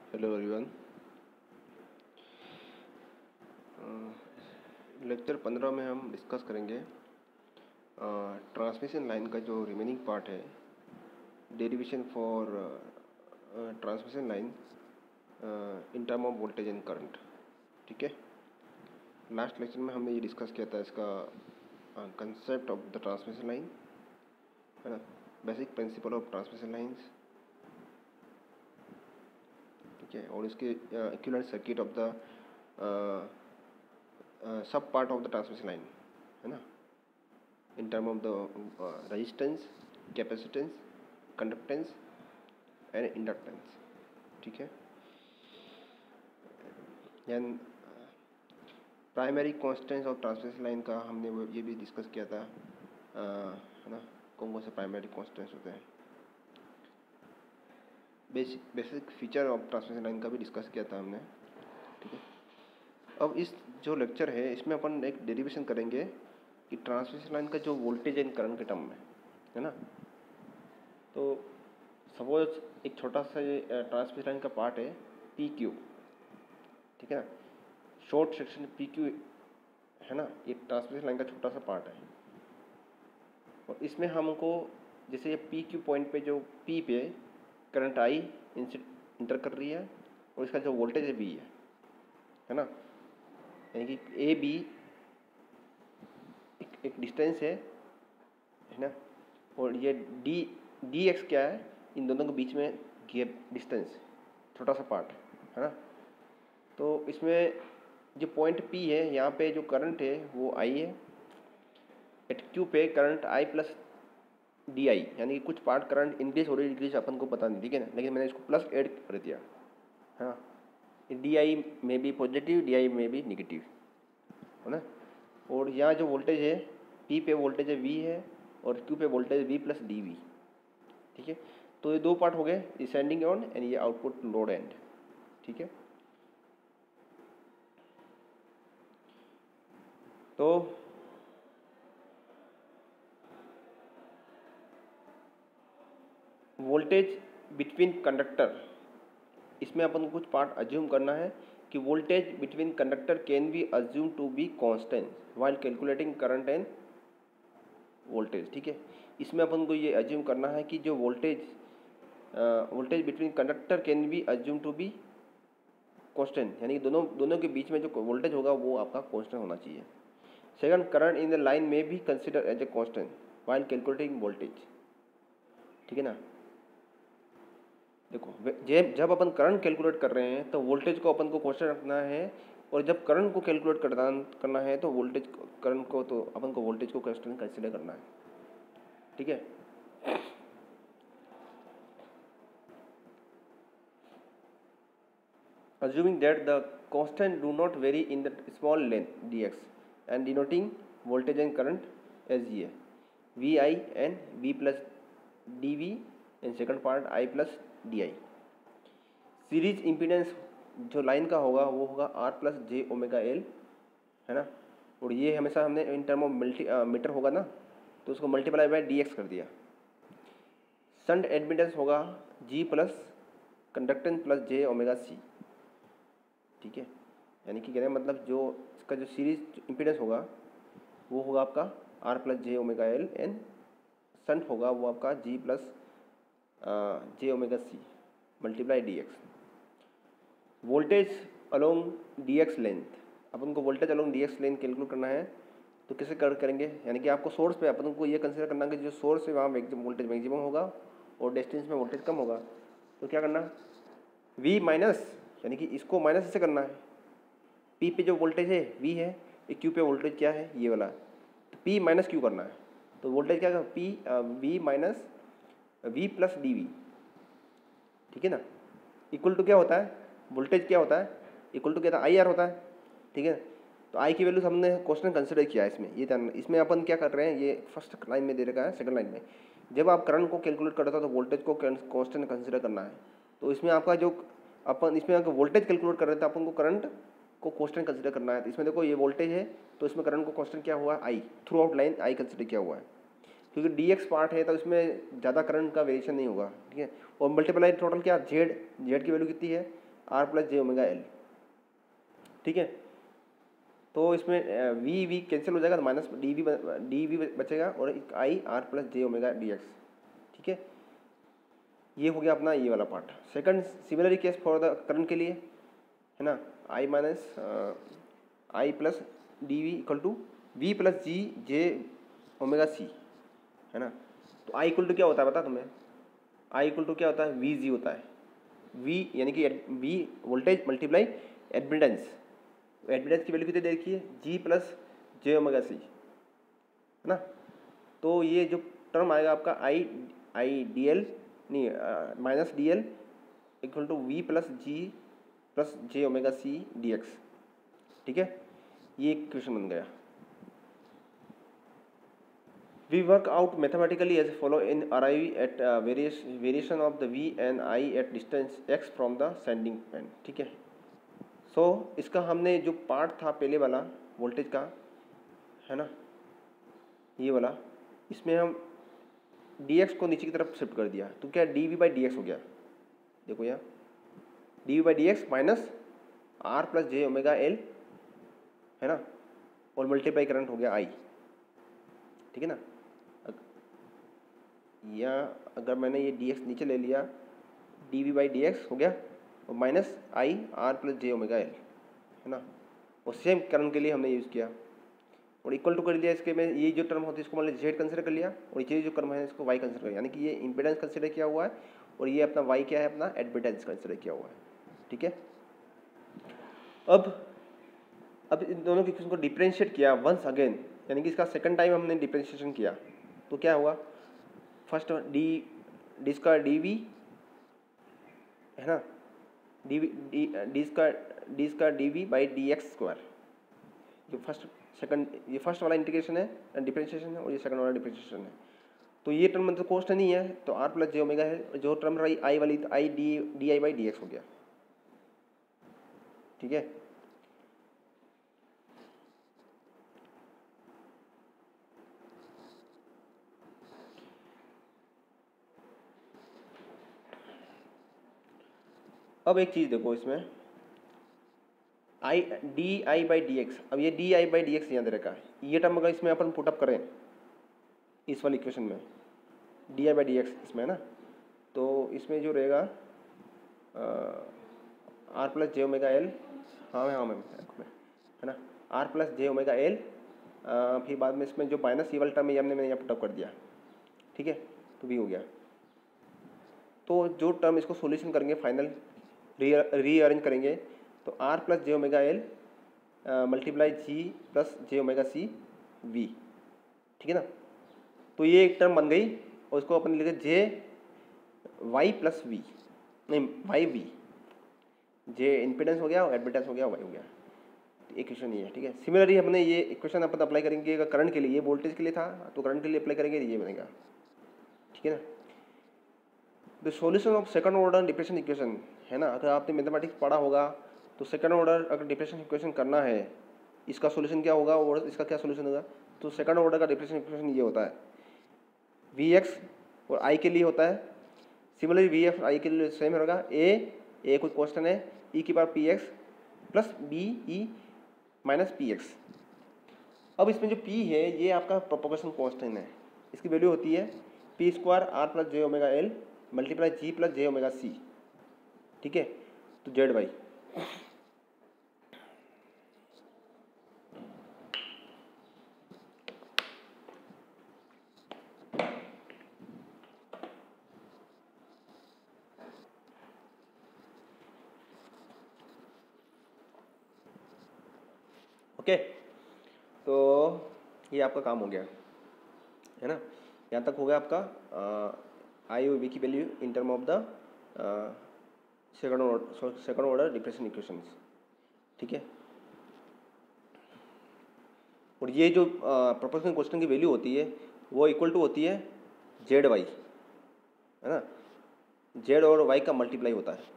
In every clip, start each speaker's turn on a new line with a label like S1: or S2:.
S1: Hello everyone. Lecture 15 में हम discuss करेंगे ट्रांसमिशन लाइन का जो रिमेनिंग पार्ट है, derivation for transmission line in term of voltage and current. ठीक है, लास्ट लेक्चर में हमने ये डिस्कस किया था इसका concept of the transmission line, है ना, basic principle of transmission lines. ठीक है, और इसके equivalent circuit of the sub part of the transmission line, है ना, in term of the resistance, capacitance, conductance and inductance. ठीक है, and primary constants of transmission line का हमने ये भी डिस्कस किया था, है ना, कौन से प्राइमरी कॉन्स्टेंट्स होते हैं। Basic feature of transmission line का भी डिस्कस किया था हमने। ठीक है, अब इस जो लेक्चर है इसमें अपन एक डेरिवेशन करेंगे कि ट्रांसमिशन लाइन का जो वोल्टेज एंड करंट के टर्म में, है ना। तो सपोज एक छोटा सा ये ट्रांसमिशन लाइन का पार्ट है पी क्यू, ठीक है ना, शॉर्ट सेक्शन पी क्यू, है ना, ये ट्रांसमिशन लाइन का छोटा सा पार्ट है। और इसमें हमको जैसे ये पी क्यू पॉइंट पे जो पी पे करंट आई इंटर कर रही है और इसका जो वोल्टेज है वी है ना, यानी कि ए बी एक डिस्टेंस है ना, और ये डी एक्स क्या है, इन दोनों के बीच में गैप डिस्टेंस, छोटा सा पार्ट, है ना। तो इसमें जो पॉइंट पी है यहाँ पे जो करंट है वो आई है, एट क्यू पे current I plus D I, यानी कि कुछ पार्ट करंट इंक्रीज हो रही डिक्रीज अपन को पता नहीं, ठीक है ना, लेकिन मैंने इसको प्लस ऐड कर दिया। हाँ, डी आई में भी पॉजिटिव, डी आई में भी निगेटिव, है ना। और यहाँ जो वोल्टेज है पी पे वोल्टेज है वी है और क्यू पे voltage V plus D V. ठीक है, तो ये दो पार्ट हो गए, ये सेंडिंग एंड एंड ये आउटपुट लोड एंड। ठीक है, तो वोल्टेज बिटवीन कंडक्टर, इसमें अपन को कुछ पार्ट अज्यूम करना है कि voltage between conductor can be assume to be constant while calculating current and voltage. ठीक है, इसमें अपन को ये अज्यूम करना है कि जो voltage between conductor can be assume to be constant, यानी दोनों के बीच में जो वोल्टेज होगा वो आपका कांस्टेंट होना चाहिए। Second, current in the line में भी consider as a constant while calculating voltage. ठीक है ना, देखो जब अपन करंट कैलकुलेट कर रहे हैं तो वोल्टेज को अपन को कांस्टेंट रखना है, और जब करंट को कैलकुलेट करना है तो करंट को तो अपन को वोल्टेज को कांस्टेंट कंसीडर करना है। ठीक है, assuming that the constant do not vary in the small length dx and denoting voltage and current as ये vi and v plus dv and second part i plus di। Series impedance जो line का होगा वो होगा r plus जे omega L, है ना, और ये हमेशा हमने इन टर्म ऑफ मीटर होगा ना, तो उसको मल्टीप्लाई बाय डी एक्स कर दिया। शंट एडमिटेंस होगा जी प्लस कंडक्टेंस प्लस जे ओमेगा सी। ठीक है, यानी कि कहने का मतलब जो इसका जो सीरीज इम्पीडेंस होगा वो होगा आपका R plus J omega L, and shunt होगा वो आपका जी प्लस जे omega C multiply D X. Voltage along D X length, अपन को voltage along D X length calculate करना है, तो कैसे करेंगे, यानी कि आपको सोर्स पे अपन को ये कंसिडर करना कि जो सोर्स है वहाँ वोल्टेज मैक्सिमम होगा और डेस्टिनेशन में वोल्टेज कम होगा। तो क्या करना, V माइनस, यानी कि इसको माइनस ऐसे करना है, P पे जो वोल्टेज है V है, ये Q पे वोल्टेज क्या है ये वाला, तो P माइनस Q करना है। तो वोल्टेज क्या है, V minus V plus D V. ठीक है ना, इक्वल टू क्या होता है, वोल्टेज क्या होता है, इक्वल टू क्या था, आई आर होता है। ठीक है, तो आई की वैल्यू हमने क्वेश्चन कंसिडर किया है इसमें, ये ध्यान, इसमें अपन क्या कर रहे हैं, ये फर्स्ट लाइन में दे रखा है, सेकंड लाइन में जब आप करंट को कैलकुलेट करते हो तो वोल्टेज को कांस्टेंट कंसिडर करना है। तो इसमें आपका जो अपन इसमें अगर वोल्टेज कैलकुलेट कर रहे थे अपन को करंट को कांस्टेंट कंसिडर करना है। तो इसमें देखो ये वोल्टेज है तो इसमें करंट को कांस्टेंट क्या हुआ, I, throughout line I consider किया हुआ है, क्योंकि डी एक्स पार्ट है तो इसमें ज़्यादा करंट का वेरिएशन नहीं होगा। ठीक है, और मल्टीप्लाई टोटल क्या, जेड की वैल्यू कितनी है, आर प्लस जे ओमेगा एल। ठीक है, तो इसमें वी वी कैंसिल हो जाएगा तो माइनस डी वी बचेगा और एक I are plus J omega D X. ठीक है, ये हो गया अपना ये वाला part. Second similarly case for the current के लिए है ना, I minus I plus D we equal to V plus G J omega C है ना। तो आई इक्वल टू क्या होता है पता तुम्हें, आई इक्वल टू क्या होता है, वी जी होता है। वी यानी कि V voltage multiply admittance, admittance की वैल्यू कितनी दे रखी है, जी प्लस जे ओमेगा सी है ना। तो ये जो टर्म आएगा आपका आई डी एल नहीं minus D L equal to V plus G plus J omega C D X. ठीक है, ये एक क्वेश्चन बन गया। We work out mathematically as follow in arrive at variation of the v and I at distance x from the sending end। ठीक है, सो इसका हमने जो पार्ट था पहले वाला वोल्टेज का है ना, ये वाला, इसमें हम dx को नीचे की तरफ शिफ्ट कर दिया तो क्या dv बाई डी हो गया। देखो यहाँ dv by D minus R plus J omega L है ना, और मल्टीप्लाई करंट हो गया I। ठीक है ना, या अगर मैंने ये dx नीचे ले लिया dv बाई डी हो गया और minus i are plus J omega L है ना, और सेम करंट के लिए हमने यूज़ किया और इक्वल टू कर दिया इसके में। ये जो टर्म होती है इसको मान लीजिए जेड कंसिडर कर लिया और ये जो टर्म है इसको वाई कंसिडर कर, यानी कि ये इम्पिडेंस कंसिडर किया हुआ है और ये अपना वाई क्या है, अपना एडमिटेंस कंसिडर किया हुआ है। ठीक है, अब इन दोनों के इक्वेशन को डिफरेंशिएट किया वंस अगेन, यानी कि इसका सेकंड टाइम हमने डिफरेंशिएशन किया तो क्या हुआ, first D square D V है ना, D square D we by D x square. जो ये फर्स्ट वाला इंटीग्रेशन है डिफरेंशिएशन है और ये सेकंड वाला डिफरेंशिएशन है। तो ये टर्म मतलब कॉस्ट नहीं है तो आर प्लस जे ओमेगा है, जो टर्म रही आई वाली तो I D I by D x हो गया। ठीक है, अब एक चीज़ देखो इसमें I D I by D x, अब ये D I by D x यहाँ दे रखा है, ये टर्म अगर इसमें अपन पुटअप करें इस वाली इक्वेशन में D I by D X इसमें है ना, तो इसमें जो रहेगा आर प्लस जे ओमेगा एल, हाँ मैम है ना, आर प्लस जे ओमेगा एल, फिर बाद में इसमें जो माइनस ये वाला टर्म है मैंने यहाँ पुटअप कर दिया। ठीक है, तो भी हो गया। तो जो टर्म इसको सॉल्यूशन करेंगे फाइनल रीअरेंज करेंगे तो आर प्लस जे omega L multiply G plus जे ओमेगा सी वी। ठीक है ना, तो ये एक टर्म बन गई और इसको अपन लिखे जे वाई प्लस वी, नहीं वाई वी, जे इम्पिडेंस हो गया और एडमिटेंस हो गया, वाई हो गया। तो इक्वेशन ये है। ठीक है, सिमिलरली हमने ये इक्वेशन अपन अप्लाई करेंगे अगर करंट के लिए, ये वोल्टेज के लिए था तो करंट के लिए अप्लाई करेंगे ये बनेगा। ठीक है ना, the solution of second order differential equation है ना, अगर आपने मैथमेटिक्स पढ़ा होगा तो सेकंड ऑर्डर अगर डिफरेंशियल इक्वेशन करना है इसका सॉल्यूशन क्या होगा और इसका क्या सॉल्यूशन होगा, तो सेकंड ऑर्डर का डिफरेंशियल इक्वेशन ये होता है वी एक्स और आई के लिए होता है, सिमिलरली वी एफ आई के लिए सेम होगा, ए कोई क्वेश्चन है ई की power P x plus B E minus P X. अब इसमें जो पी है ये आपका प्रोपोगेशन कांस्टेंट है, इसकी वैल्यू होती है पी स्क्वायर आर प्लस जे omega L multiply G plus जे ओमेगा सी। ठीक है, तो जेड वाई ओके। तो ये आपका काम हो गया है ना, यहाँ तक हो गया आपका आई वी की value in term of the second order differential equations. ठीक है, और ये जो प्रोपोर्शनल क्वेश्चन की वैल्यू होती है वो इक्वल टू होती है जेड वाई है ना, जेड और वाई का मल्टीप्लाई होता है।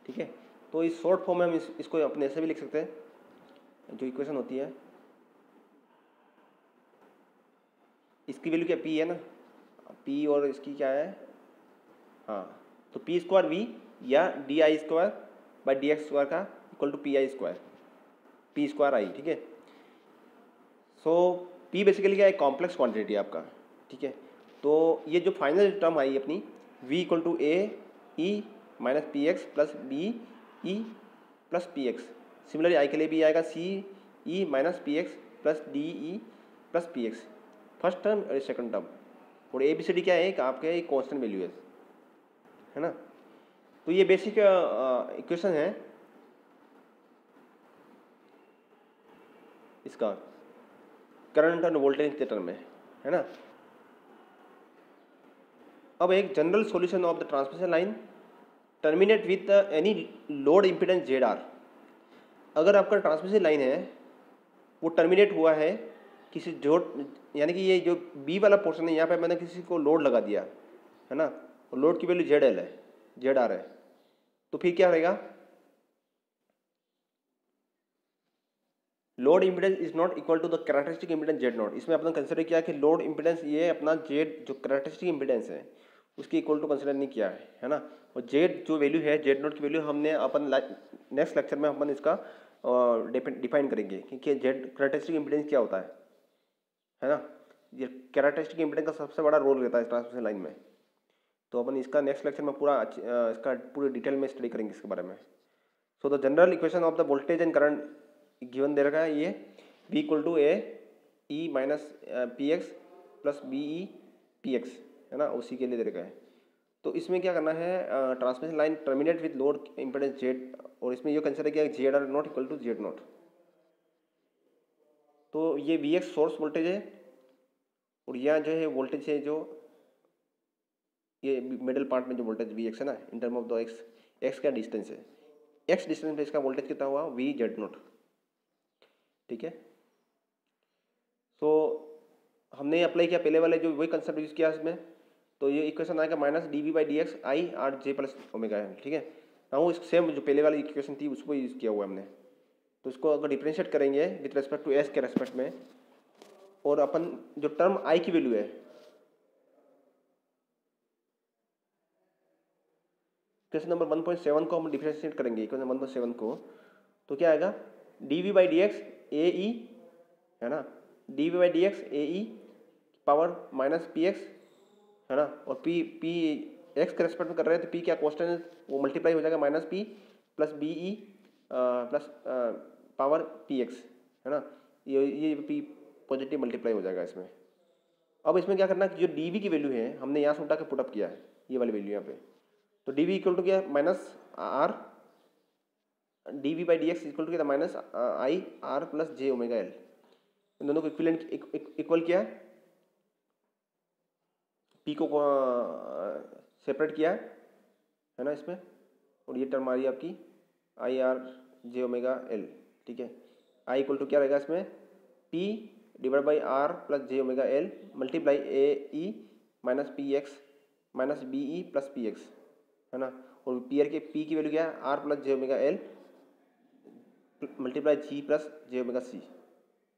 S1: ठीक है, तो इस शॉर्ट फॉर्म में हम इसको अपने ऐसे भी लिख सकते हैं, जो इक्वेशन होती है इसकी वैल्यू क्या पी है ना, पी और इसकी क्या है, हाँ तो पी स्क्वायर वी या d i square by D x square का equal to p i square, p square i, ठीक है। सो पी बेसिकली क्या है, कॉम्प्लेक्स क्वांटिटी आपका, ठीक है। तो ये जो फाइनल टर्म आई अपनी v equal to a E minus P x plus B E plus P x, similarly i के लिए भी आएगा c e minus P x plus d e plus P x, first term और second term. और a B C D क्या है, आपके एक कॉन्स्टेंट वैल्यू है ना। तो ये बेसिक इक्वेशन है इसका करंट एंड वोल्टेज के टर्म में, है ना। अब एक general solution of the transmission line terminate with any load impedance Z R. अगर आपका ट्रांसमिशन लाइन है वो टर्मिनेट हुआ है किसी जोड़, यानी कि ये जो बी वाला पोर्शन है यहाँ पे मैंने किसी को लोड लगा दिया है ना, और लोड की वैल्यू जेड एल है, जेड आर है, तो फिर क्या रहेगा, load impedance is not equal to the characteristic impedance Z not. इसमें अपना कंसिडर किया कि लोड इम्पीडेंस ये अपना जेड जो कैरेक्टरिस्टिक इम्पीडेंस है उसकी इक्वल टू कंसिडर नहीं किया है ना। और जेड जो वैल्यू है, जेड नॉट की वैल्यू हमने अपन नेक्स्ट लेक्चर में अपन इसका डिफाइन करेंगे कि जेड कैरेक्टरिस्टिक इम्पीडेंस क्या होता है ना। ये कैरेक्टरिस्टिक इम्पीडेंस का सबसे बड़ा रोल रहता है ट्रांसमिशन लाइन में। तो अपन इसका नेक्स्ट लेक्चर में पूरा इसका पूरी डिटेल में स्टडी करेंगे इसके बारे में। So the general equation of the voltage and current given दे रखा है ये V equal to a E minus P x plus B e p x, है ना, उसी के लिए दे रखा है। तो इसमें क्या करना है, transmission line terminate with load impedance Z, और इसमें ये कंसिडर किया Z R not equal to Z not. तो ये वी एक्स सोर्स वोल्टेज है और यहाँ जो है वोल्टेज है, जो ये मिडिल पार्ट में जो वोल्टेज वी एक्स है ना, in term of the x, x का डिस्टेंस है, एक्स डिस्टेंस पे इसका वोल्टेज कितना हुआ वी जेड नॉट, ठीक है। तो हमने अप्लाई किया पहले वाले जो वही कंसेप्ट यूज किया इसमें, तो ये इक्वेशन आएगा minus D we by D X I R J plus omega है, ठीक है। हाँ, इस सेम जो पहले वाली इक्वेशन थी उसको यूज़ किया हुआ हमने। तो इसको अगर डिफ्रेंशिएट करेंगे विथ रेस्पेक्ट टू एस के रेस्पेक्ट में, और अपन जो टर्म आई की वैल्यू है, इक्वेशन नंबर 1.7 को हम डिफ्रेंशिएट करेंगे, इक्वेशन 1.7 को, तो क्या आएगा d we by D x a e, है ना, d we by D x a e power minus P x, है ना, और पी पी एक्स के रेस्पेक्ट में कर रहे हैं तो पी क्या कॉन्स्टेंट है वो मल्टीप्लाई हो जाएगा minus P plus B E plus power P x, है ना, ये पी पॉजिटिव मल्टीप्लाई हो जाएगा इसमें। अब इसमें क्या करना है, जो डी वी की वैल्यू है हमने यहाँ से उठा के पुटअप किया है, ये वाली वैल्यू यहाँ पे, तो डी वी इक्वल टू क्या minus r d we by D x equal to क्या minus i are plus J omega l, इन दोनों को इक्विवेलेंट इक्वल किया है, पी को सेपरेट किया है ना इसमें, और ये टर्म आ रही है आपकी I R J omega L, ठीक है। आई इक्वल टू क्या रहेगा इसमें P divide by are plus J omega L multiply A E minus P x minus B E plus P x, है ना, और पी की वैल्यू क्या है आर प्लस जे omega L multiply G plus जे omega C, है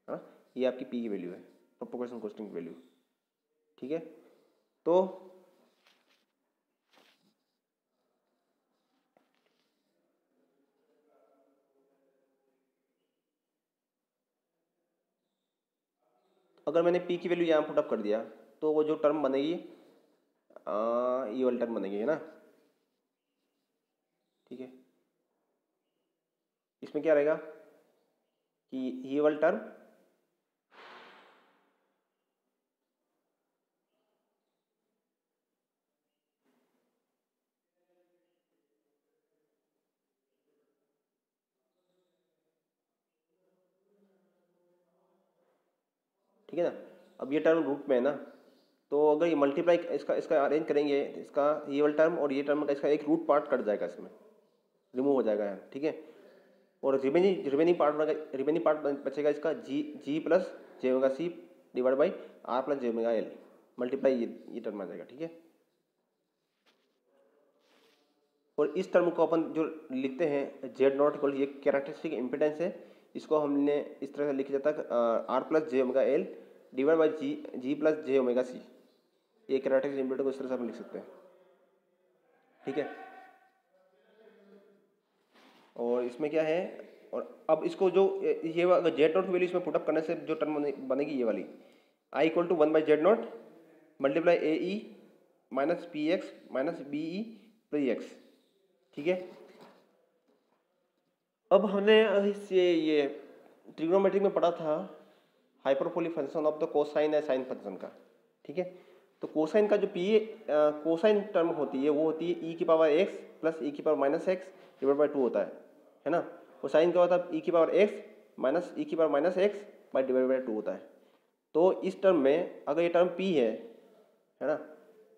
S1: ना, ये आपकी पी की वैल्यू है, प्रोपोगेशन कांस्टेंट की वैल्यू, ठीक है। तो अगर मैंने पी की वैल्यू यहाँ पुटअप कर दिया तो वो जो टर्म बनेगी ये वाली टर्म बनेगी, है ना, ठीक है। इसमें क्या रहेगा कि ये वाली टर्म ठीक है ना, अब ये टर्म रूट में है ना, तो अगर ये मल्टीप्लाई इसका इसका अरेंज करेंगे, इसका ये वाला टर्म और ये टर्म का इसका एक रूट पार्ट कट जाएगा, इसमें रिमूव हो जाएगा, ठीक है। और रिमेनिंग पार्ट बचेगा इसका g plus J omega c divide by are plus J omega L multiply ये टर्म आ जाएगा, ठीक है। और इस टर्म को अपन जो लिखते हैं जेड नॉट इक्वल, ये कैरेक्टरिस्टिक इम्पिडेंस है, इसको हमने इस तरह से लिखा जाता है R plus J omega L divide by G plus J omega C, ये कैरेक्टरिस्टिक इम्पिडेंस को इस तरह से हम लिख सकते हैं। ठीक है। और इसमें क्या है, और अब इसको जो ये अगर जेड नॉट की वैल्यू इसमें पुटअप करने से जो टर्म बनेगी ये वाली, i equal to 1/z0 multiply A E minus P x minus B e pre x. ठीक है। अब हमने ये ट्रिग्नोमेट्री में पढ़ा था hyperbolic function of the cosine है साइन फंक्शन का। ठीक है। तो कोसाइन का जो कोसाइन टर्म होती है वो होती है ई की पावर एक्स प्लस ई की power minus x divide by 2 होता है ना। और साइन क्या होता है, ई की पावर एक्स माइनस ई की power minus x by divide by 2 होता है। तो इस टर्म में अगर ये टर्म पी है ना,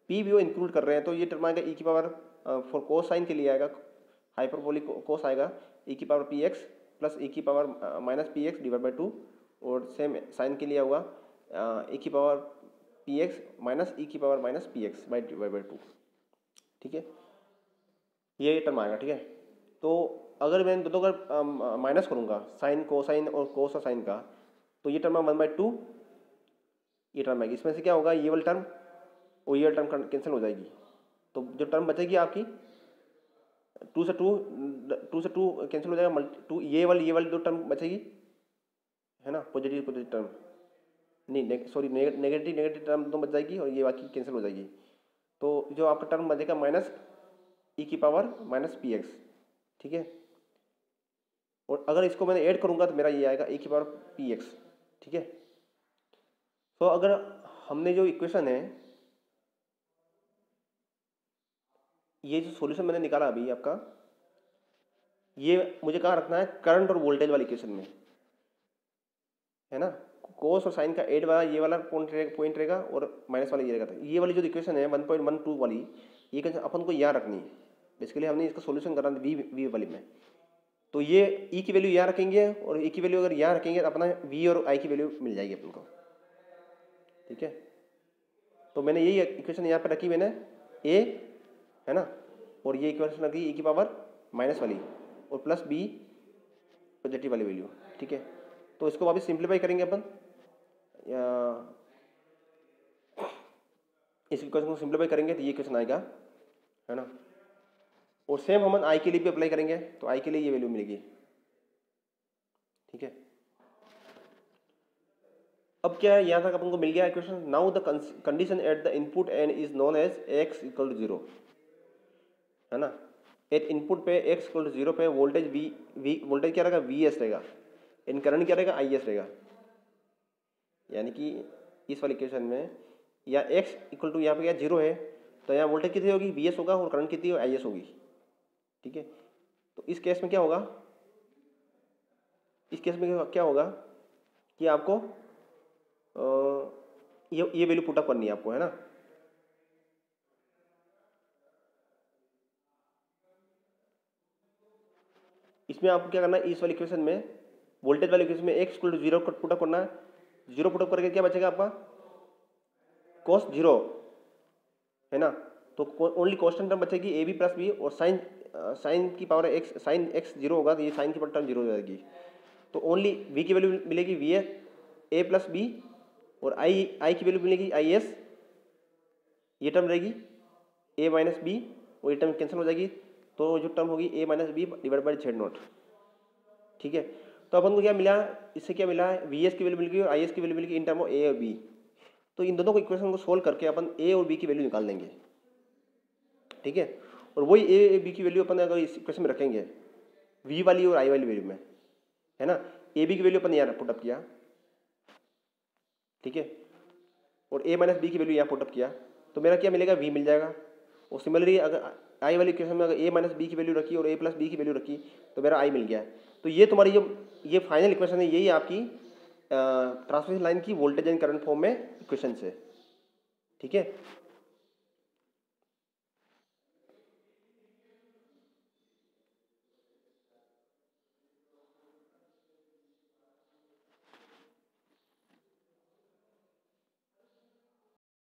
S1: पी भी वो इंक्लूड कर रहे हैं, तो ये टर्म आएगा ई की पावर फॉर कोसाइन के लिए आएगा हाइपरबोलिक कोस आएगा ई की पावर पी एक्स प्लस ई की power minus P x divide by 2, और सेम साइन के लिए होगा ई की पावर पी एक्स माइनस ई की power minus P x by divide by 2। ठीक है, ये टर्म आएगा। ठीक है। तो अगर मैं दोनों का माइनस करूँगा साइन कोसाइन और कोस और साइन का, तो ये टर्म 1/2 ये टर्म आएगी। इसमें से क्या होगा, ये वाली टर्म और ये वाली टर्म कैंसिल हो जाएगी। तो जो टर्म बचेगी आपकी 2 से 2 कैंसिल हो जाएगा, 2 ये वाली 2 टर्म बचेगी है ना, पॉजिटिव टर्म नहीं सॉरी नेगेटिव टर्म तो बच जाएगी और ये बाकी कैंसिल हो जाएगी। तो जो आपका टर्म बचेगा माइनस ई की पावर माइनस पी एक्स। ठीक है। और अगर इसको मैंने ऐड करूँगा तो मेरा ये आएगा ई की पावर पी एक्स। ठीक है। तो अगर हमने जो इक्वेशन है, ये जो सॉल्यूशन मैंने निकाला अभी आपका, ये मुझे कहाँ रखना है, करंट और वोल्टेज वाली इक्वेशन में है ना। कोस और साइन का एड वाला ये वाला पॉइंट रहेगा और माइनस वाला ये रहेगा। तो ये वाली जो इक्वेशन है 1.12 वाली, ये अपन को यहाँ रखनी है। बेसिकली हमने इसका सॉल्यूशन करना वी वाली में, तो ये ई की वैल्यू यहाँ रखेंगे और ई की वैल्यू अगर यहाँ रखेंगे तो अपना वी और आई की वैल्यू मिल जाएगी अपन को। ठीक है। तो मैंने यही इक्वेशन यहाँ पे रखी मैंने ए है ना, और ये इक्वेशन रखी ई की पावर माइनस वाली और प्लस बी पॉजिटिव वाली वैल्यू। ठीक है। तो इसको वापस सिंप्लीफाई करेंगे अपन, इस इक्वेशन को सिंप्लीफाई करेंगे तो ये इक्वेशन आएगा है ना। और सेम हम आई के लिए भी अप्लाई करेंगे तो आई के लिए ये वैल्यू मिलेगी। ठीक है। अब क्या है, यहाँ तक अपन को मिल गया equation. Now the condition at the input end is known as x equal to 0 है ना। एट इनपुट पे x इक्वल टू 0 पे वोल्टेज वोल्टेज क्या रहेगा, Vs रहेगा, इन करंट क्या रहेगा, Is रहेगा। यानी कि इस वाली इक्वेशन में या x इक्वल टू यहाँ पे क्या 0 है, तो यहाँ वोल्टेज कितनी होगी, Vs होगा, और करंट कितनी होगी, Is होगी। ठीक है। तो इस केस में क्या होगा, इस केस में क्या होगा कि आपको ये वैल्यू पुटअप करनी है आपको है ना। इसमें आपको क्या करना है, इस वाली इक्वेशन में वोल्टेज वाली इक्वेशन में x इक्वल टू 0 पुटअप करना है। 0 पुटअप करके क्या बचेगा आपका, cos 0 है ना। तो ओनली कांस्टेंट टर्म बचेगी ए बी प्लस बी, और साइन की पावर x, साइन x 0 होगा तो ये साइन की पावर टर्म 0 हो जाएगी। तो ओनली v की वैल्यू मिलेगी वी ए प्लस बी, और आई की वैल्यू मिलेगी आई एस, ये टर्म रहेगी a माइनस बी, और ये टर्म कैंसिल हो जाएगी। तो जो टर्म होगी a minus B divide by Z not. ठीक है। तो अपन को क्या मिला, इससे क्या मिला है, वी एस की वैल्यू मिल गई और आई एस की वैल्यू मिल गई इन टर्म ऑफ ए और बी। तो इन दोनों को इक्वेशन को सोल्व करके अपन a और b की वैल्यू निकाल देंगे। ठीक है। और वही a b की वैल्यू अपन अगर इस इक्वेशन में रखेंगे v वाली और i वाली वैल्यू में है ना, a b की वैल्यू अपन यहाँ पुटअप किया। ठीक है। और a माइनस बी की वैल्यू यहाँ पुटअप किया, तो मेरा क्या मिलेगा, v मिल जाएगा। और सिमिलरली अगर i वाली इक्वेशन में अगर a माइनस बी की वैल्यू रखी और a प्लस बी की वैल्यू रखी तो मेरा i मिल गया। तो ये तुम्हारी जो ये फाइनल इक्वेशन है, यही आपकी ट्रांसमिशन लाइन की वोल्टेज एंड करंट फॉर्म में इक्वेशन है। ठीक है।